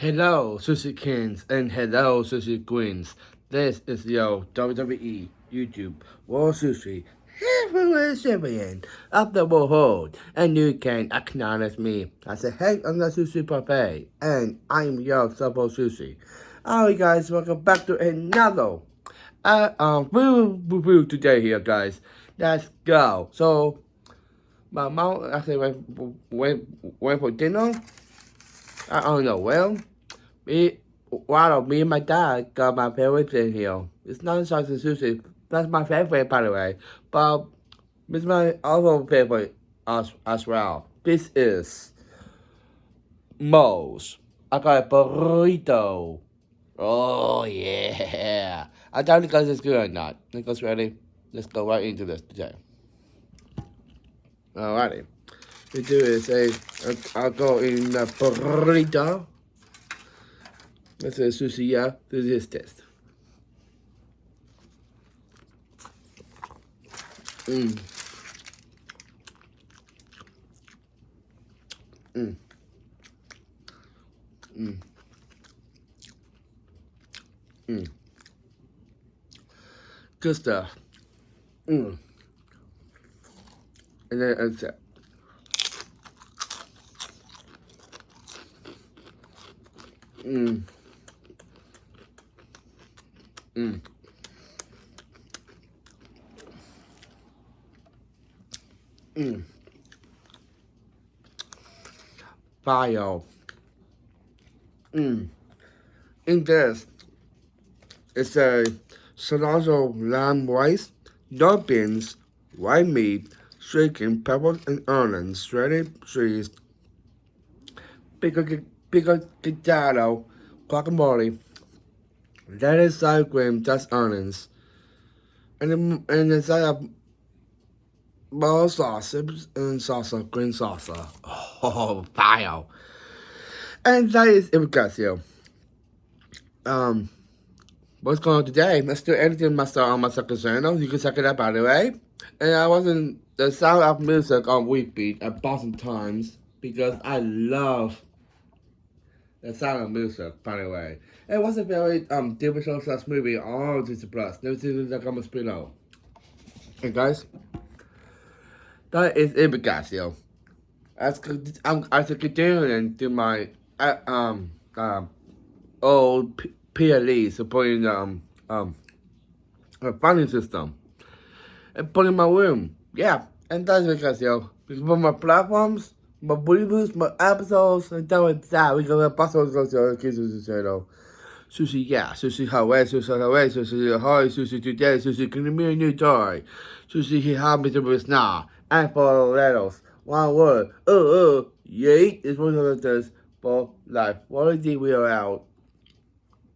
Hello, Sushi Kings, and hello, Sushi Queens. This is your WWE YouTube World Sushi Heavyweight Champion of the world, and you can acknowledge me as a head on the Sushi Buffet, and I'm your Suppo Sushi. Alright, guys, welcome back to another review today here, guys. Let's go. So, my mom actually went for dinner. I don't know. Well, me and my dad got my favorite thing here. It's not sausage sushi. That's my favorite, by the way. But it's my other favorite as well. This is Moe's. I got a burrito. Oh, yeah. I doubt Nicholas is good or not. Nicholas, ready? Let's go right into this today. Alrighty. We do is I'll go in the burrito. This is sushi, yeah. This is test. Mm. Mm. Mm. Mm. Good stuff. Mm. And then it's it. Mm. Mm. Mm. Fire. Mm. In this, it's a cilantro lamb rice, no beans, white meat, shaken peppers and onions, shredded cheese, pico potato, guacamole, lettuce, sour cream, just onions, and inside of ball sauce and salsa, green salsa. Oh, fire! And that is it, guys. Here. What's going on today? Let's do editing my start on my second channel. You can check it out, by the way. And I wasn't the sound of music on repeat at Boston Times because I love the sound of music, by the way. It was a very TV show slash movie on Disney Plus. Never seen the comments below. And guys, that is it, guys. Yo, as continuing to my old PLE supporting funding system and put in my room. Yeah, and that's because for my platforms, my reviews, my episodes, and that we can possibly go to other kids' channel. Sushi, yeah, sushi Hawaii, sushi Ahoy, sushi today, sushi can be a new toy. Sushi he had me to be now. And for letters, one word, yay, is one of those for life. What did we are out?